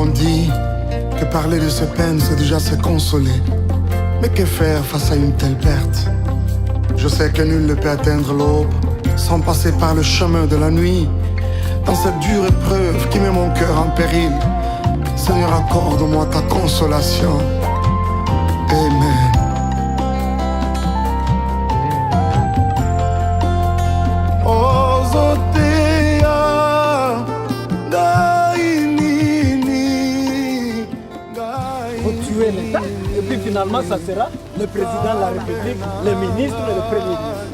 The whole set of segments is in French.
On dit que parler de ses peines, c'est déjà se consoler. Mais que faire face à une telle perte? Je sais que nul ne peut atteindre l'aube sans passer par le chemin de la nuit. Dans cette dure épreuve qui met mon cœur en péril, Seigneur, accorde-moi ta consolation. Amen. Tuer l'État et puis finalement ça sera le président de la République, le ministre et le premier ministre.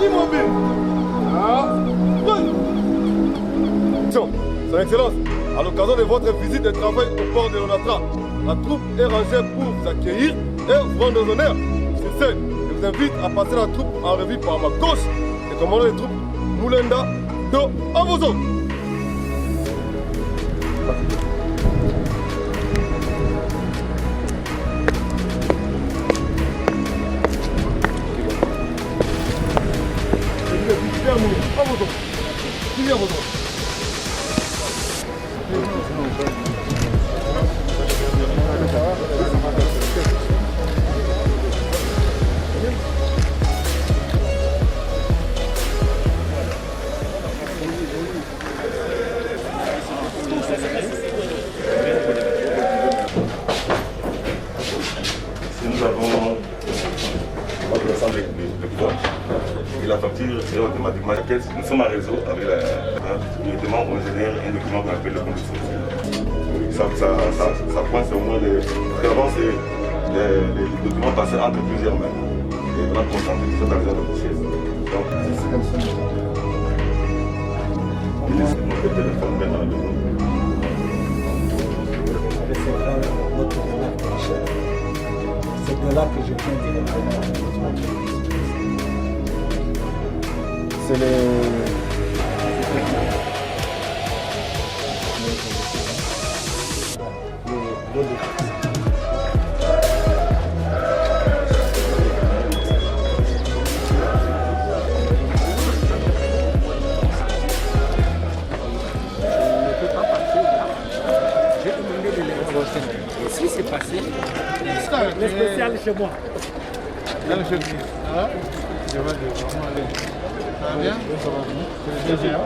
Immobile. Son Excellence, à l'occasion de votre visite de travail au port de Onatra, la troupe est rangée pour vous accueillir et vous rendre honneur. Sur scène, je vous invite à passer la troupe en revue par ma gauche, le commandant des troupes, Moulenda de Avozo. Nous avons notre ensemble de points et la facture est automatiquement laquelle nous sommes en réseau avec directement on génère un document qu'on appelle le compte de sourcil. Ça pointe au moins les documents passés entre plusieurs mains et on a concentré tout ça dans les officiels. Donc c'est comme ça. Il laisse mon téléphone maintenant le monde. C'est de là que je viens directement. C'est le... Qu'est-ce qui s'est passé? Le spécial chez moi. Là, monsieur le ministre. Ça va? Je vais vraiment aller. Ça va bien? Ça va bien. C'est bien.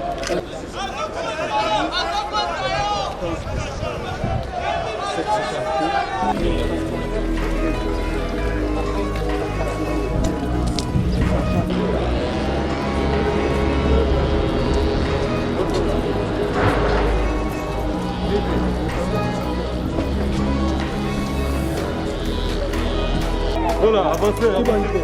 Voilà, avancez, avancez.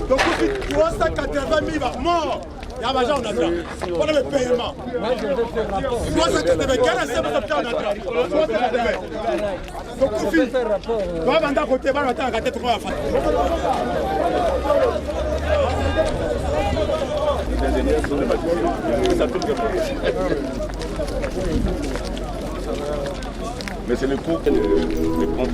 Donc, tu vois 180 000 morts. Il y a un agent en attente. Pour le paiement. Tu vois 180 000. Quel est ce que en attente? Donc, Kofi, tu vas vendre à côté, tu vas vendre à côté, tu vas vendre mais c'est le coût de prendre.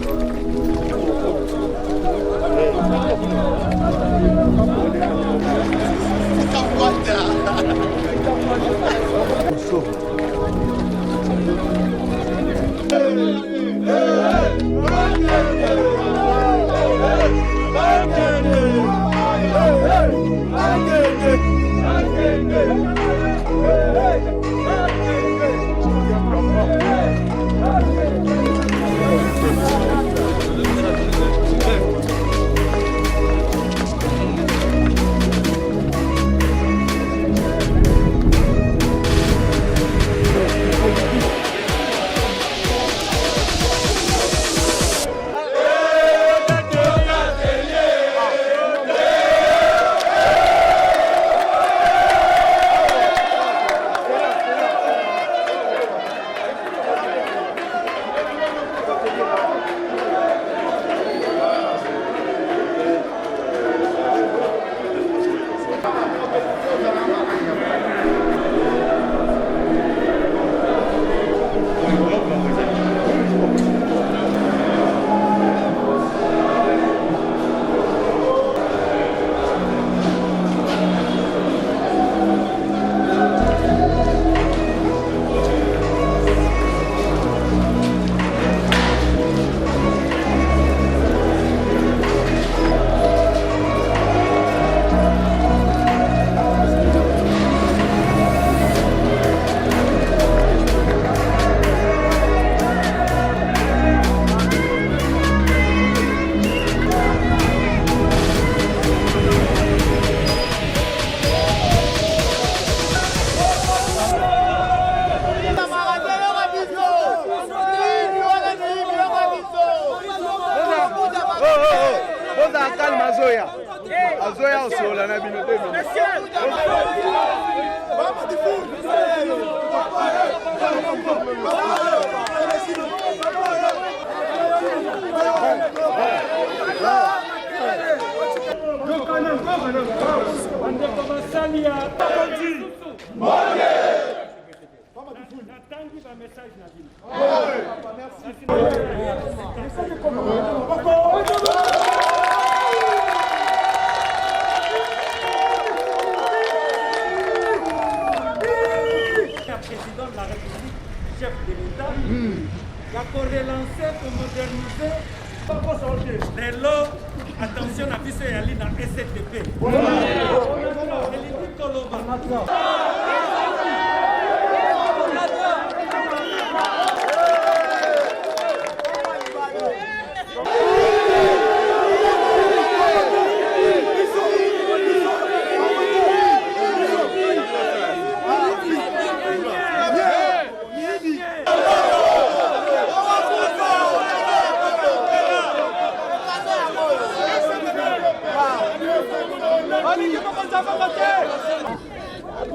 Attention à Bissé Ali dans STP.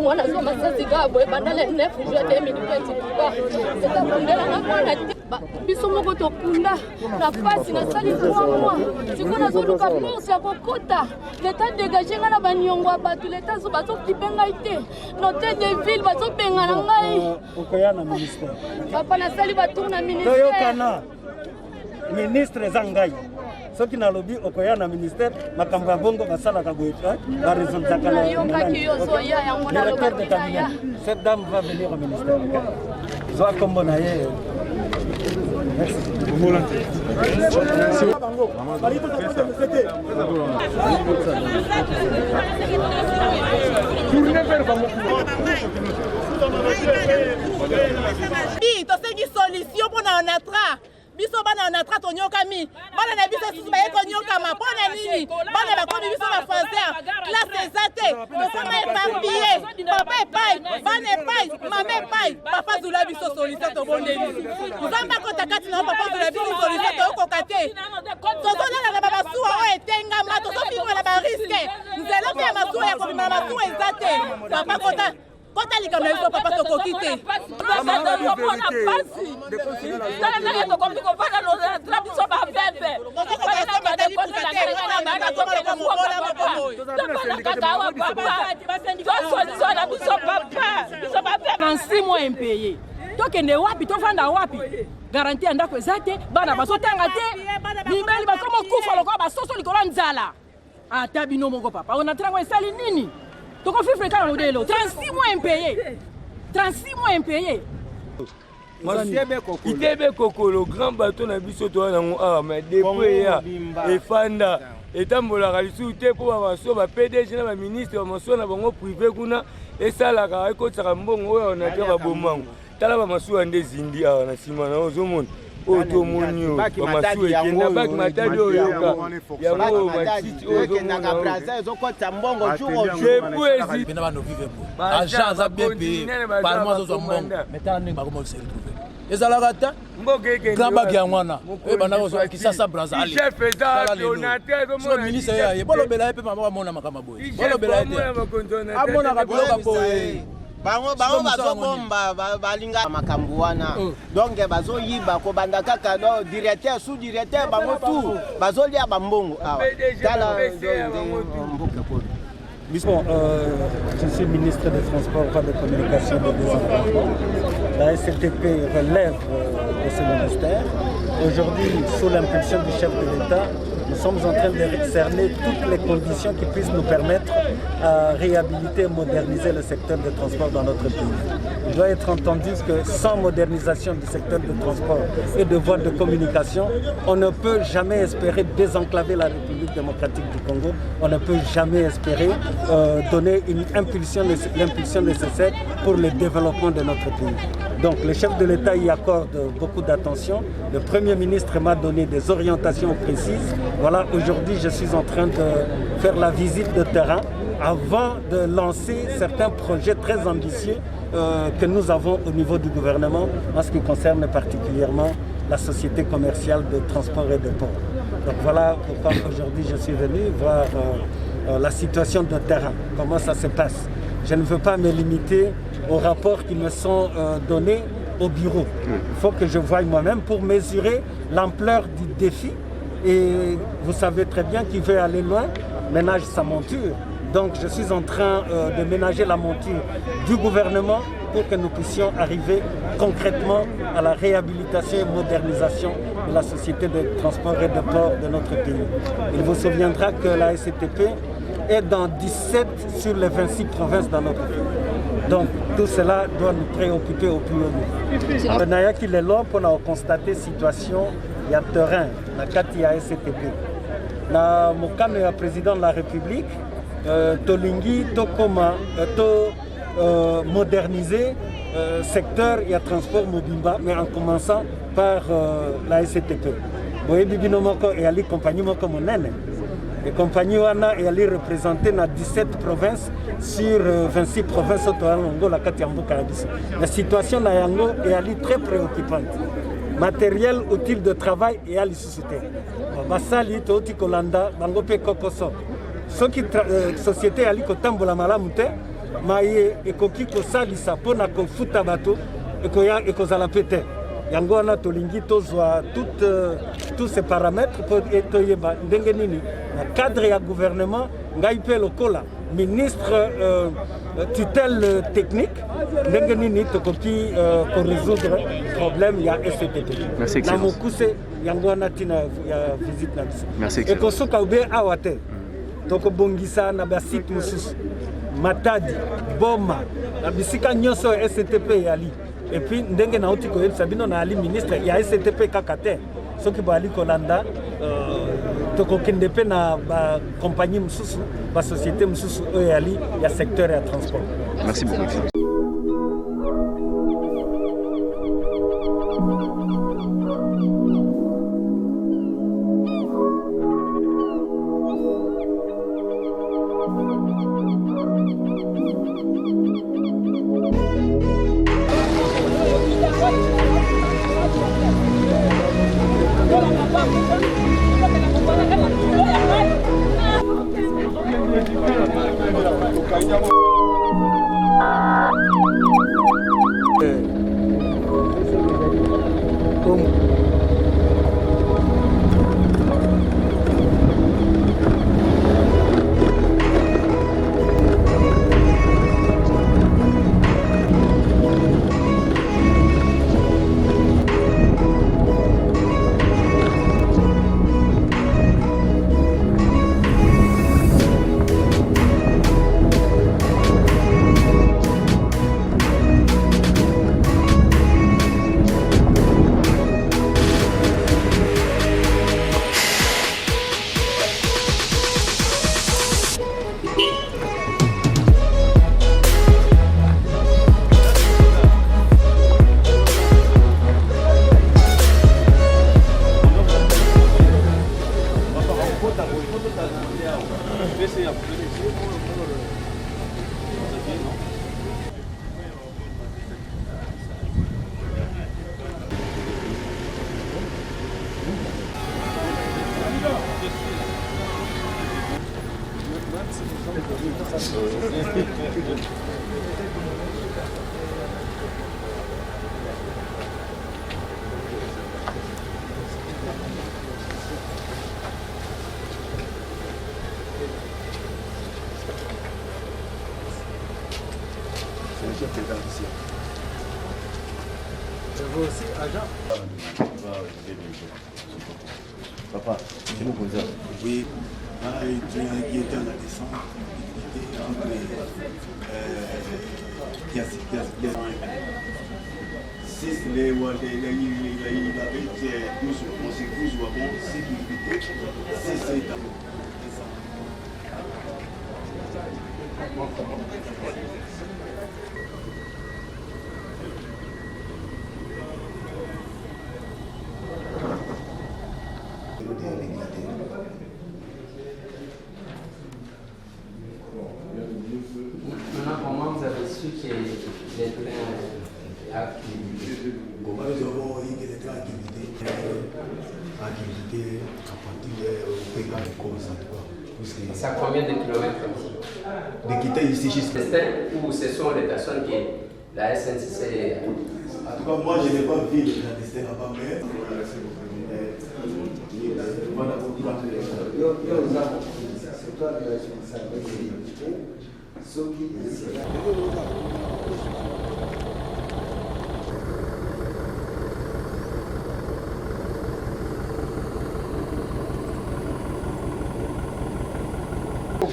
Moi, je suis pendant les 9 jours de minutes. C'est un peu de la na pasi na sali 3 mois. Siko na zolu ka bourse ya kokota. L'état dégagé na baniongo abatu l'état so bazo kipenga ite. Noté de ville bazo benga na ngai. Okoya na ministère. Papa na sali batu na ministère. Toyokana. Ministre Zangai. Ce qui n'a lobby au Koya na ministère, ma Kambabongo va sala kagoïta, la raison de directeur de cabinet. Cette dame va venir au ministère. Zoa Kombonaye. Merci. tosengi solution mpona onatra biso bana onatra tonyokami bana na biso susu baye konyokama mpona nini bana bakomi biso bafaser classe eza te tokoma eparpille papa epai bana epai mama epai papa zula biso solution tobondeli nzambe akota kati na papa zula biso solution toyokoka te tozolala na bamasuwa oyo etengama tozofingwa na bariske nzela mpe ya masuwa ya kobima na masuwa eza te papa kota kota likambo na biso papa tokoki te en 6 mois impayé tokende wapi tofanda wapi garantie ya ndako eza te bana bazotanga te mibali bakoma kufa lokola basoso likolo ya nzala ata bino moko papa onatrango esali nini tokofifre kala modelo 36 mois impayé 36 mois impayé Itebe Kokolo, grand bateau na biso to nango awa mais depuis ya efanda etambola lisu te po baso ba PDG na ba ministre ba maso na bango privé kuna esalaka ekotaka mbongo oyo na te ba bomango tala ba maso ande zindi awa na sima na ozomona oto monio ba maso ekenda bak matadi oyo ka yango matiti ozomona braza ezokota mbongo jour je peux bina bano vive po agent za bien payé par mois zo mbongo metana ningi ba komo se retrouver ezalaka ta grand bag ya mwana ebanda ko kisasa braza ali chef eza donateur so ministre ya bolobela pe mama mona makama boy bolobela ete amona ka biloka boy bango bazobomba balinga makambo wana donc bazoyiba kobanda kaka do directeur sous directeur bango tout bazolia bambongo awa tala Bon, je suis ministre des Transports, des Communications et des Environnements. La SCTP relève de ce ministère. Aujourd'hui, sous l'impulsion du chef de l'État, nous sommes en train de cerner toutes les conditions qui puissent nous permettre à réhabiliter et moderniser le secteur des transports dans notre pays. Il doit être entendu que sans modernisation du secteur de transport et de voies de communication, on ne peut jamais espérer désenclaver la République démocratique du Congo. On ne peut jamais espérer donner l'impulsion nécessaire pour le développement de notre pays. Donc le chef de l'État y accorde beaucoup d'attention. Le Premier ministre m'a donné des orientations précises. Voilà, aujourd'hui je suis en train de faire la visite de terrain avant de lancer certains projets très ambitieux que nous avons au niveau du gouvernement en ce qui concerne particulièrement la société commerciale de transport et de port. Donc voilà pourquoi aujourd'hui je suis venu voir la situation de terrain, comment ça se passe. Je ne veux pas me limiter aux rapports qui me sont donnés au bureau. Il faut que je voie moi-même pour mesurer l'ampleur du défi. Et vous savez très bien qu'il veut aller loin, ménage sa monture. Donc je suis en train de ménager la monture du gouvernement pour que nous puissions arriver concrètement à la réhabilitation et modernisation de la société de transport et de port de notre pays. Il vous souviendra que la SCTP est dans 17 sur les 26 provinces dans notre pays. Donc tout cela doit nous préoccuper au plus haut niveau. Naya qui est là pour constater la situation, il y a terrain, na kati ya SCTP. Na mokano ya président de la République, tolingi tokoma moderniser secteur et transport mobimba, mais en commençant par la SCTP. Boye bibino moko et ali compagnie moko monene. Les compagnies wana et ali représenter na 17 provinces sur 26 provinces au Longo la Katiambo Karabis. La situation na yango est ali très préoccupante. Matériel utile de travail et ali société. Basali toti kolanda bango pe kokoso. Ce qui société ali kotambola malamu te maye ekoki kosalisa pona kofuta bato ekoya ekozala pete. Yango wana tolingi tozwa tous ces paramètres pour etoyeba ndenge nini na cadre ya gouvernement ngai mpe lokola ministre tutelle technique ndenge nini tokoki korésoudre problème ya STP na mokuse yango wana ntina ya visite na biso ekosoka obe awa te tokobongisa na basite mosusu Matadi, Boma, na bisika nyonso ya STP yali. Et puis ndenge na uti koyebisa bino na ali ministre ya STP kaka te. Soki bali kolanda tokokende pe na ba compagnie mosusu, ba société mosusu oyo yali ya secteur ya transport. Merci beaucoup. Vous aussi, agent? Papa, c'est nous comme ça. Oui, tu es dans la descente. Si les Maintenant, comment vous avez su que les trains activités? Comment nous avons eu que les trains activités à partir de Pékin et Cause en tout cas. C'est à combien de kilomètres de quitter ici jusqu'à. Où ce sont les personnes que la SNCC. En tout cas, moi je n'ai pas vu les clandestins là-bas, mais.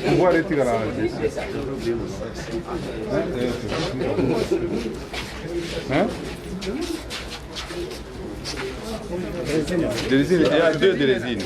On va arrêter là. Hein? Des résines, il y a deux de résines.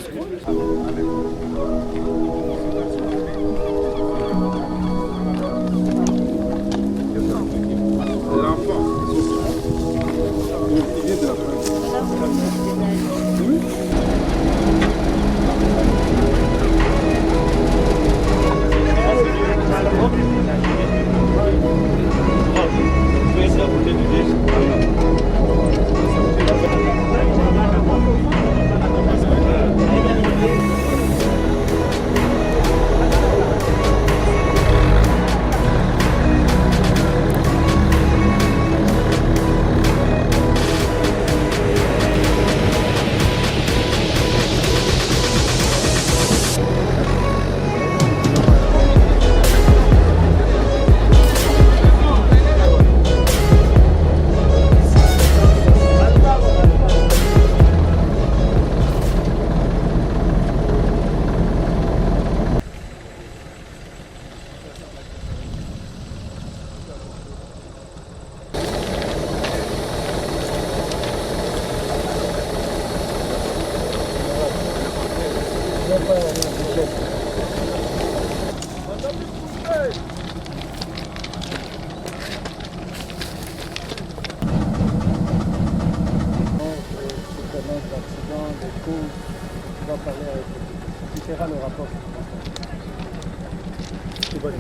d'accidents, des causes. On va parler avec qui fera le rapport. C'est bon.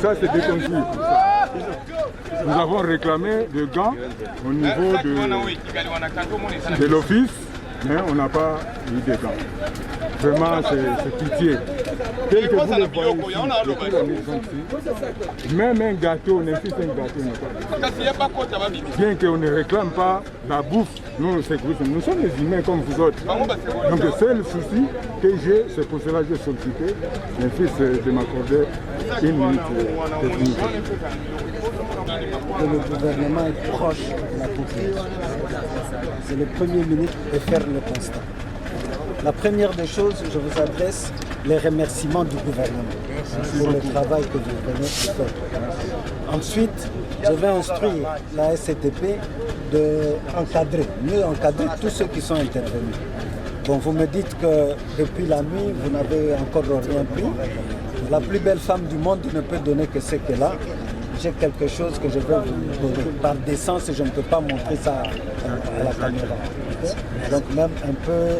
Ça, c'est déconçu. Nous avons réclamé des gants au niveau de l'office, mais on n'a pas eu de gants. Vraiment, c'est pitié. Tel que vous le voyez ici, même un gâteau, n'importe un gâteau n'est pas. Bien qu'on ne réclame pas la bouffe, nous, nous sommes des humains comme vous autres. Donc le seul souci que j'ai, c'est pour cela que j'ai sollicité mon fils de m'accorder une minute de minute. Que le gouvernement est proche de la population. C'est le premier ministre de faire le constat. La première des choses, je vous adresse les remerciements du gouvernement pour le travail que vous venez de faire. Ensuite, je vais instruire la SCTP d'encadrer, mieux encadrer tous ceux qui sont intervenus. Bon, vous me dites que depuis la nuit, vous n'avez encore rien pris. La plus belle femme du monde ne peut donner que ce qu'elle a. J'ai quelque chose que je vais vous donner. Par décence, je ne peux pas montrer ça à la caméra. Donc même un peu,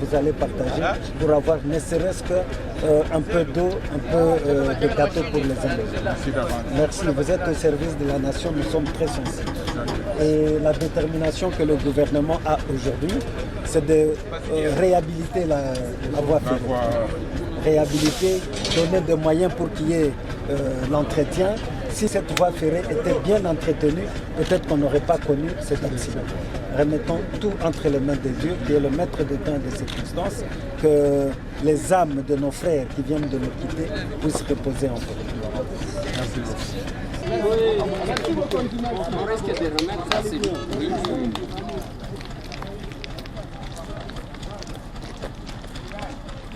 vous allez partager pour avoir ne serait-ce qu'un peu d'eau, un peu de gâteau pour les amis. Merci, vous êtes au service de la nation, nous sommes très sensibles. Et la détermination que le gouvernement a aujourd'hui, c'est de réhabiliter la voie ferrée. Réhabiliter, donner des moyens pour qu'il y ait l'entretien. Si cette voie ferrée était bien entretenue, peut-être qu'on n'aurait pas connu cet accident. Remettons tout entre les mains de Dieu, qui est le maître des temps et des circonstances, que les âmes de nos frères qui viennent de nous quitter puissent reposer en paix. Merci beaucoup. On risque de remettre ça, c'est oui.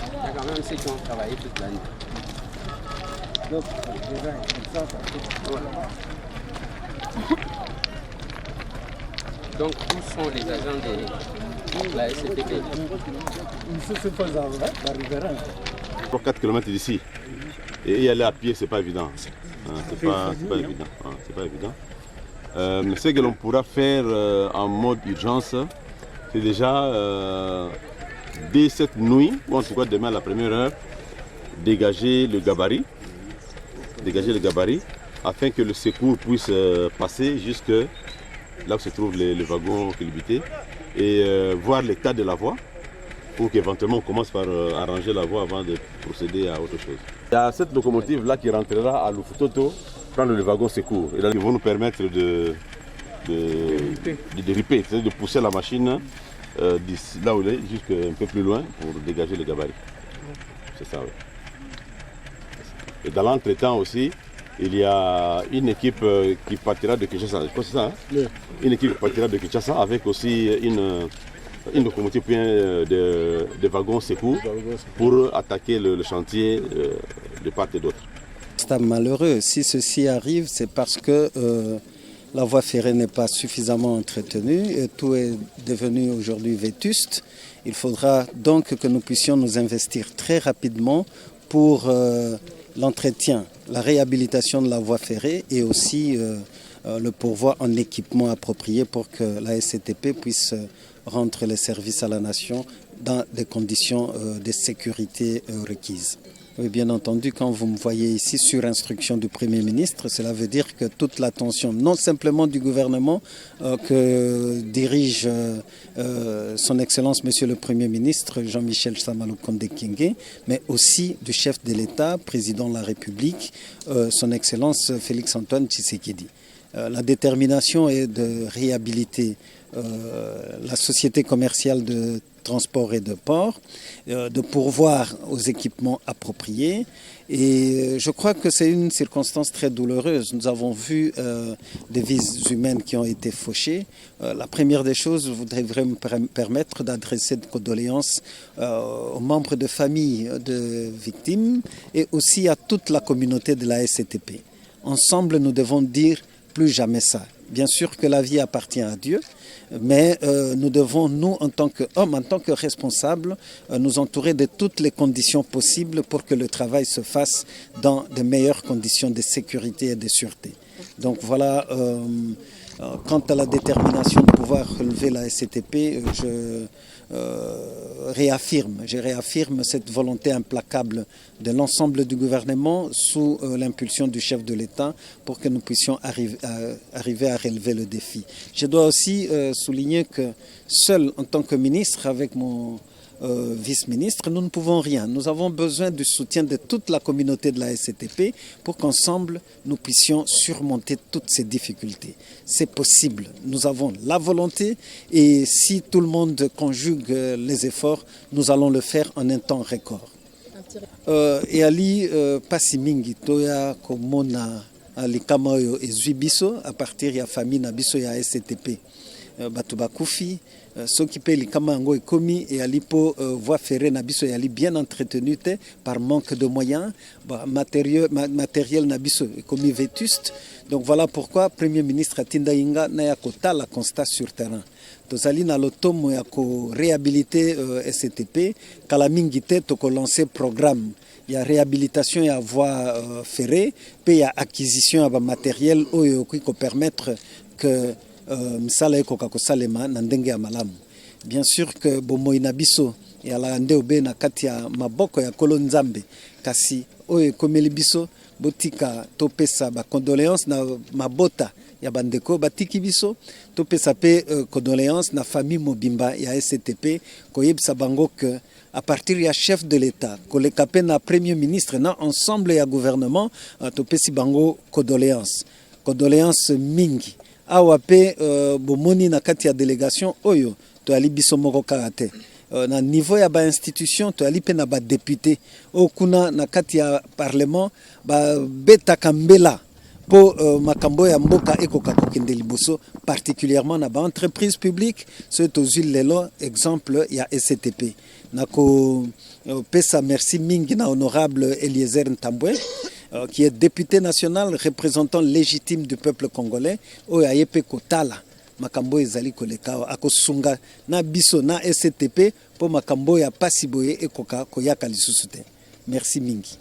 Il y a quand même ceux qui ont travaillé toute l'année. Donc, déjà, comme ça fait... Donc, où sont les agents de la SCTP? Ici, c'est pas d'arriver. Pour 4 km d'ici. Et y aller à pied, c'est pas évident. C'est pas évident. C'est pas évident. Mais ce que l'on pourra faire en mode urgence, c'est déjà dès cette nuit, ou en tout cas demain à la première heure, dégager le gabarit, afin que le secours puisse passer jusque là où se trouvent les wagons culbutés et voir l'état de la voie pour qu'éventuellement on commence par arranger la voie avant de procéder à autre chose. Il y a cette locomotive là qui rentrera à Lufutoto prendre le wagon secours et là ils vont nous permettre de dériper, c'est-à-dire de pousser la machine d'ici là où elle est jusqu'un peu plus loin pour dégager le gabarit. C'est ça, oui. Et dans l'entretemps aussi, il y a une équipe qui partira de Kinshasa, je crois que c'est ça, hein? Oui. Une équipe qui partira de Kinshasa avec aussi une locomotive de wagons secours pour attaquer le chantier de part et d'autre. C'est malheureux. Si ceci arrive, c'est parce que la voie ferrée n'est pas suffisamment entretenue et tout est devenu aujourd'hui vétuste. Il faudra donc que nous puissions nous investir très rapidement pour l'entretien, la réhabilitation de la voie ferrée et aussi le pourvoi en équipement approprié pour que la SCTP puisse rendre les services à la nation dans des conditions de sécurité requises. Oui, bien entendu, quand vous me voyez ici sur instruction du Premier ministre, cela veut dire que toute l'attention, non simplement du gouvernement que dirige son Excellence Monsieur le Premier ministre Jean-Michel Sama Lukonde Kyenge, mais aussi du chef de l'État, président de la République, son Excellence Félix Antoine Tshisekedi. La détermination est de réhabiliter la société commerciale de transport et de port, de pourvoir aux équipements appropriés. Et je crois que c'est une circonstance très douloureuse. Nous avons vu des vies humaines qui ont été fauchées. La première des choses, je voudrais vraiment me permettre d'adresser des condoléances aux membres de famille de victimes et aussi à toute la communauté de la SCTP. Ensemble, nous devons dire plus jamais ça. Bien sûr que la vie appartient à Dieu, mais nous devons, nous, en tant qu'hommes, en tant que responsables, nous entourer de toutes les conditions possibles pour que le travail se fasse dans de meilleures conditions de sécurité et de sûreté. Donc voilà, quant à la détermination de pouvoir relever la SCTP, je réaffirme cette volonté implacable de l'ensemble du gouvernement sous l'impulsion du chef de l'État pour que nous puissions arriver à relever le défi. Je dois aussi souligner que seul en tant que ministre, avec mon vice-ministre, nous ne pouvons rien. Nous avons besoin du soutien de toute la communauté de la SCTP pour qu'ensemble nous puissions surmonter toutes ces difficultés. C'est possible. Nous avons la volonté et si tout le monde conjugue les efforts, nous allons le faire en un temps record. Et ali pasi mingi toya komona likama oyo ezwi biso à partir ya famille na biso ya SCTP. Bato bakufi soki pe likama yango ekomi et ali po voie ferrée na biso yali bien entretenue te par manque de moyens, matériel na biso ekomi vétuste. Donc voilà pourquoi Premier ministre Atinda Inga na ya kotala constat sur terrain. Tozali na lotomo ya ko réhabiliter SCTP kala mingi te to ko lancer programme ya réhabilitation ya voie ferrée pe ya acquisition ya matériel oyo ko permettre que misala ekoka kosalema na ndenge ya malamu. Bien sûr que bomoi na biso ya la ndeobe na kati ya maboko ya kolo nzambe kasi oyo ekomeli biso botika topesa ba condoléances na mabota ya bandeko batiki biso topesa pe condoléances na famille mobimba ya SCTP koyebisa bango que à partir ya chef de l'État koleka pe na premier ministre na ensemble ya gouvernement topesi bango condoléances mingi awa pe bomoni na kati ya délégation oyo to ali biso moko kaka te na niveau ya ba institution to ali pe na ba député okuna na kati ya parlement ba betaka mbela po makambo ya mboka ekoka kokende liboso particulièrement na ba entreprise publique ce tozwi lelo exemple ya SCTP nako pesa merci mingi na honorable Eliezer Ntambwe qui est député national représentant légitime du peuple congolais oyo ayepe kotala makambo ezali koleka akosunga na biso na SCTP po makambo ya pasi boye ekoka koyaka lisusu te. Merci mingi.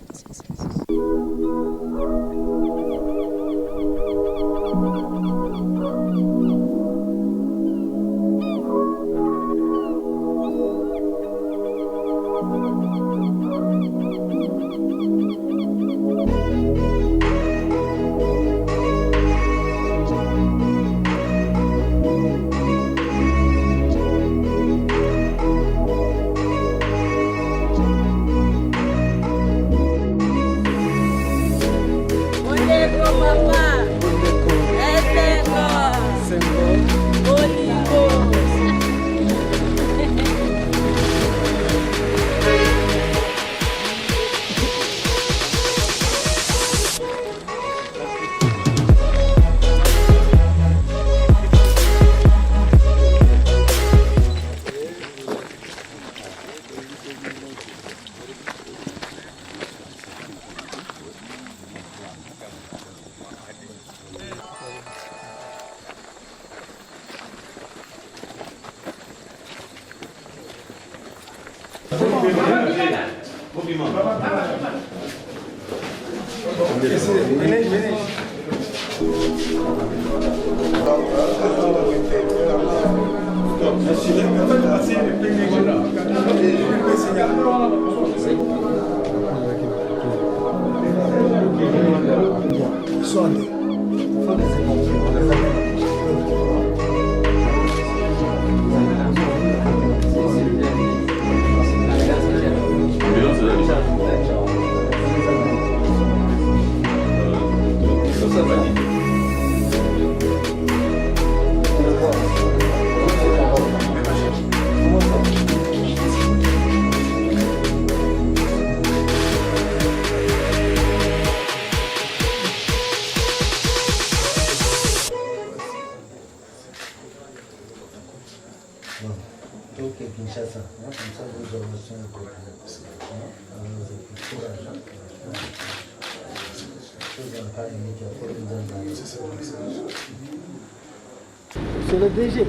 C'est le DG.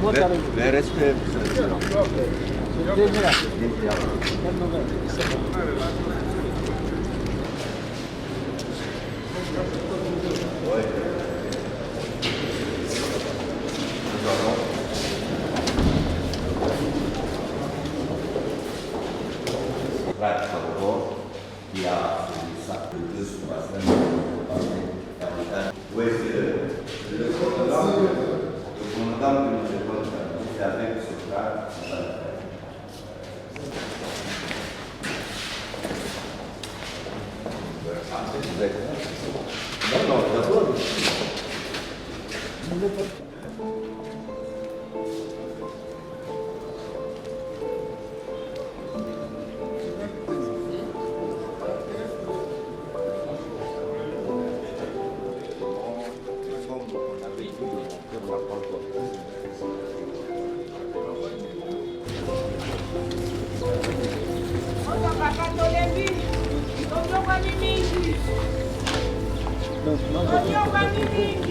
Le respect. C'est le DG là. Quelle nouvelle?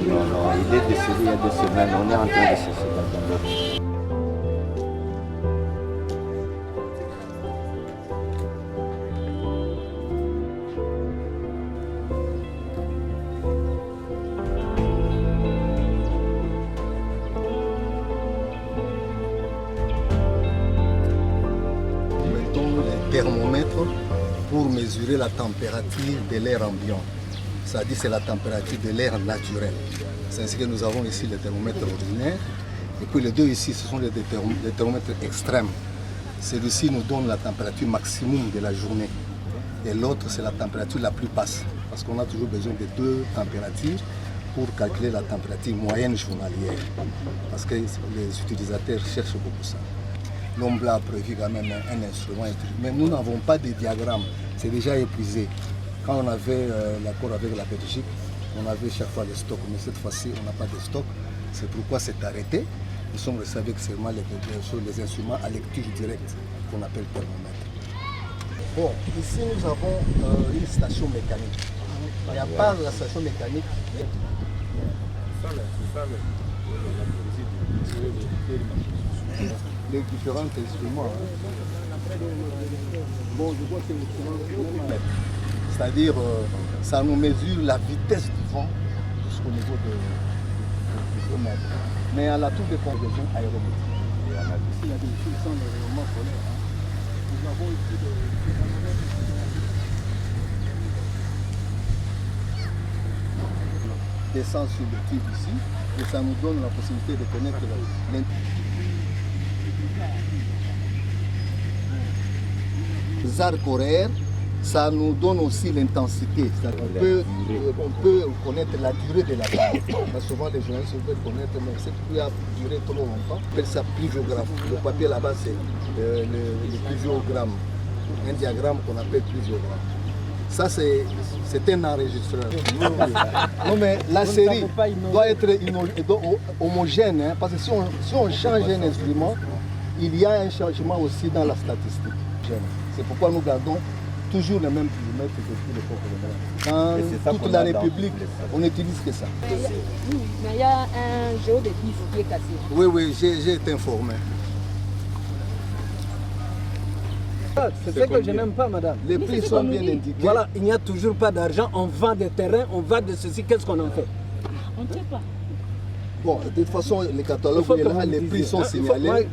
Non, il est décédé il y a 2 semaines, on est en train de chercher quelqu'un d'autre. Thermomètre pour mesurer la température de l'air ambiant. C'est-à-dire c'est la température de l'air naturel. C'est ainsi que nous avons ici le thermomètre ordinaire. Et puis les deux ici, ce sont des thermomètres extrêmes. Celui-ci nous donne la température maximum de la journée. Et l'autre, c'est la température la plus basse. Parce qu'on a toujours besoin de 2 températures pour calculer la température moyenne journalière. Parce que les utilisateurs cherchent beaucoup ça. L'homme a prévu quand même un instrument, mais nous n'avons pas de diagramme, c'est déjà épuisé. Quand on avait l'accord avec la Belgique, on avait chaque fois le stock, mais cette fois-ci on n'a pas de stock, c'est pourquoi c'est arrêté. Nous sommes restés avec seulement les instruments à lecture directe qu'on appelle thermomètre. Bon, ici nous avons une station mécanique. Il n'y a pas la station mécanique. Les différents instruments. Bon, je vois que l'instrument, c'est-à-dire ça nous mesure la vitesse du vent jusqu'au niveau Mais à la tour de conversion aérométrique. Ici, il y a des filles sans le rayonnement solaire. Nous avons ici descend sur le tube ici et ça nous donne la possibilité de connaître les arcs horaires. Ça nous donne aussi l'intensité. On peut connaître la durée de la balle. Souvent les journalistes veulent connaître, mais c'est qui a duré trop longtemps. On appelle ça pluviogramme. Le papier là-bas, c'est le pluviogramme. Un diagramme qu'on appelle pluviogramme. Ça, c'est un enregistreur. Non, mais la série doit être homogène, hein, parce que si on change un instrument, il y a un changement aussi dans la statistique. C'est pourquoi nous gardons toujours le même kilomètre depuis l'époque. Dans toute la République, on n'utilise que ça. Mais il y a un géo de piste qui est cassé. Oui, j'ai été informé. C'est ce que je n'aime pas, madame. Les prix sont bien indiqués. Voilà, il n'y a toujours pas d'argent, on vend des terrains, on vend de ceci, qu'est-ce qu'on en fait? On ne sait pas. Bon, de toute façon, les catalogues, là, les prix sont signalés,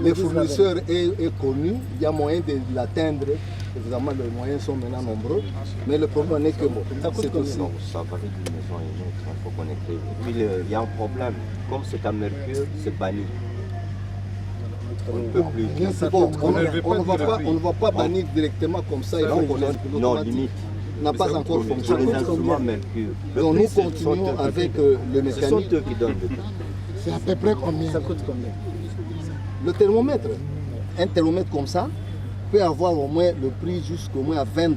le fournisseur est connu, il y a moyen de l'atteindre. Évidemment, les moyens sont maintenant nombreux, mais le problème n'est que bon. C'est aussi. Non, ça varie d'une maison à une autre, il faut connecter. Et puis, il y a un problème, comme c'est à Mercure, c'est banni. On ne peut plus. Bon, on ne va pas bannir directement comme ça, il faut connaître. Non, limite. N'a pas encore fonctionné. Les instruments Mercure. Donc nous continuons avec le mécanisme. Ce sont eux qui donnent le prix. C'est à peu près combien? Ça coûte combien? Le thermomètre, un thermomètre comme ça peut avoir au moins le prix jusqu'au moins à $20.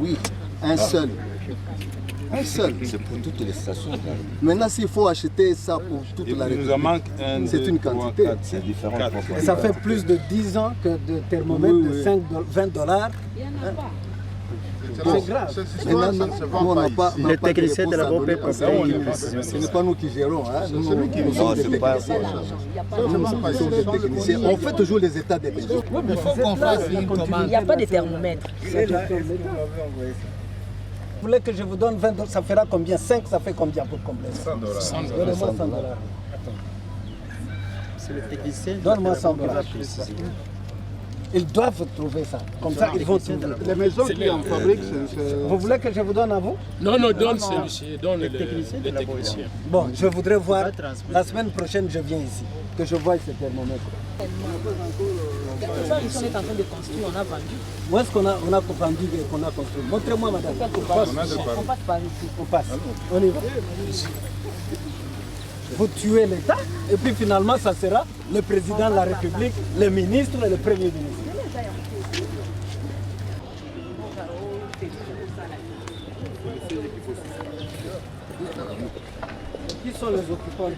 Oui, un seul. Un seul. C'est pour toutes les stations. Maintenant, s'il faut acheter ça pour toute la République, c'est une quantité. C'est différent. Et ça fait plus de 10 ans que de thermomètres de $20. C'est grave. Les techniciens de la BOP, ce n'est pas nous qui gérons. Nous sommes des techniciens. On fait toujours les états des besoins. Il faut qu'on fasse une commande. Il n'y a pas de thermomètre. Vous voulez que je vous donne $20, ça fera combien? 5, ça fait combien pour combler? $100. Donnez-moi $100. C'est le technicien. Donne-moi $100. Ils doivent trouver ça. Comme ça, ils vont trouver. Les maisons qui en fabriquent, vous voulez que je vous donne à vous? Non, donne celui-ci, donne les techniciens. Bon, je voudrais voir, la semaine prochaine, je viens ici, que je vois ce thermomètre. Ça, ils sont en train de construire, on a vendu. Où est-ce qu'on a vendu et qu'on a construit? Montrez-moi, madame. On passe par ici. On passe. On y va. Vous tuez l'État et puis finalement, ça sera le président de la République, le ministre et le premier ministre. Qui sont les occupants du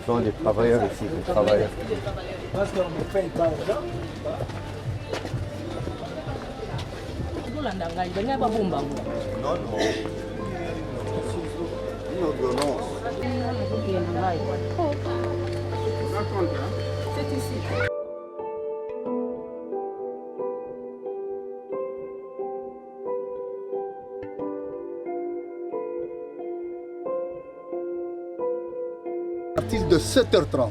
Ce sont les travailleurs ici, les travailleurs. Parce qu'on ne paye pas l'argent. Non. Une ordonnance. C'est ici. À partir de 7h30,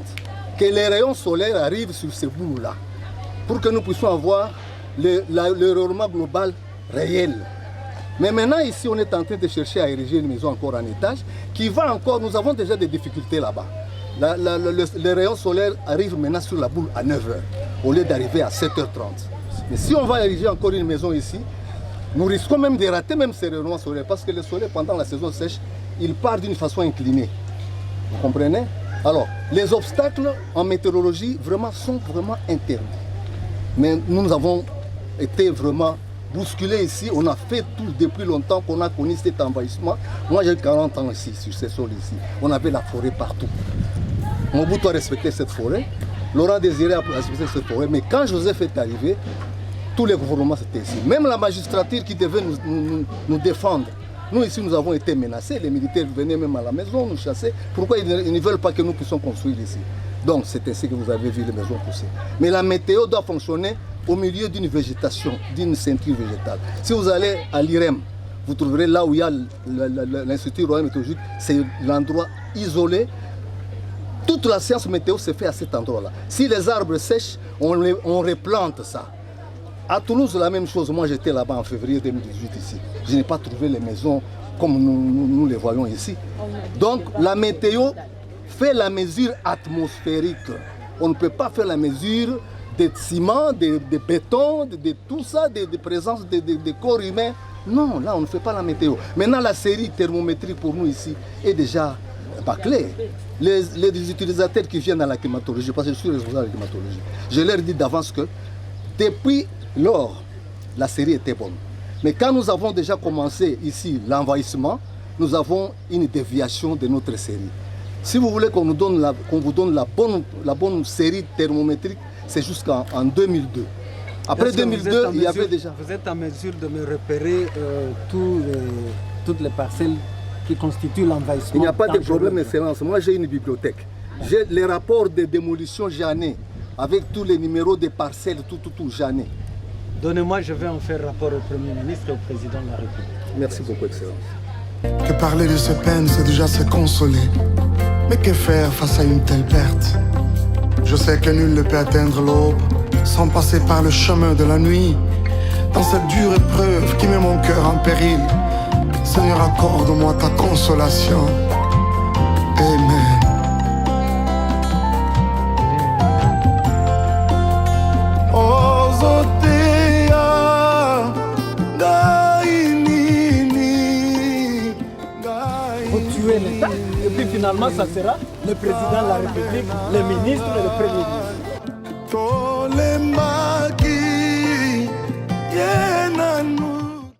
que les rayons solaires arrivent sur ces boules-là, pour que nous puissions avoir le rayonnement global réel. Mais maintenant, ici, on est en train de chercher à ériger une maison encore en étage, qui va encore, nous avons déjà des difficultés là-bas. Les rayons solaires arrivent maintenant sur la boule à 9h, au lieu d'arriver à 7h30. Mais si on va ériger encore une maison ici, nous risquons même de rater même ces rayonnements solaires, parce que le soleil, pendant la saison sèche, il part d'une façon inclinée. Vous comprenez? Alors, les obstacles en météorologie sont vraiment interdits. Mais nous avons été vraiment bousculés ici. On a fait tout depuis longtemps qu'on a connu cet envahissement. Moi, j'ai 40 ans ici, sur ces sols ici. On avait la forêt partout. Mobutu a respecté cette forêt. Laurent Désiré a respecté cette forêt. Mais quand Joseph est arrivé, tous les gouvernements étaient ici. Même la magistrature qui devait nous défendre. Nous, ici, nous avons été menacés. Les militaires venaient même à la maison nous chasser. Pourquoi ils ne veulent pas que nous puissions construire ici? Donc, c'est ainsi que vous avez vu les maisons pousser. Mais la météo doit fonctionner au milieu d'une végétation, d'une ceinture végétale. Si vous allez à l'IREM, vous trouverez là où il y a l'Institut royal météorologique, c'est l'endroit isolé. Toute la science météo se fait à cet endroit-là. Si les arbres sèchent, on replante ça. À Toulouse, la même chose. Moi, j'étais là-bas en février 2018 ici. Je n'ai pas trouvé les maisons comme nous les voyons ici. Donc, la météo fait la mesure atmosphérique. On ne peut pas faire la mesure de ciment, de béton, de tout ça, de présence de corps humains. Non, là, on ne fait pas la météo. Maintenant, la série thermométrique pour nous ici est déjà bâclée. Les utilisateurs qui viennent à la climatologie, parce que je suis responsable de la climatologie, je leur dis d'avance que depuis lors, la série était bonne. Mais quand nous avons déjà commencé ici l'envahissement, nous avons une déviation de notre série. Si vous voulez qu'on vous donne la bonne série thermométrique, c'est jusqu'en 2002. Après 2002, il y avait déjà... Vous êtes en mesure de me repérer toutes les parcelles qui constituent l'envahissement? Il n'y a pas de problème, Excellence. Moi, j'ai une bibliothèque. J'ai les rapports de démolition Jeannet, avec tous les numéros des parcelles, tout, Jeannet. Donnez-moi, je vais en faire rapport au Premier ministre et au Président de la République. Merci beaucoup, Excellence. Que parler de ses peines, c'est déjà se consoler. Mais que faire face à une telle perte? Je sais que nul ne peut atteindre l'aube sans passer par le chemin de la nuit. Dans cette dure épreuve qui met mon cœur en péril, Seigneur, accorde-moi ta consolation. Amen. Faut tuer l'État et puis finalement ça sera le président de la République, le ministre et le premier ministre.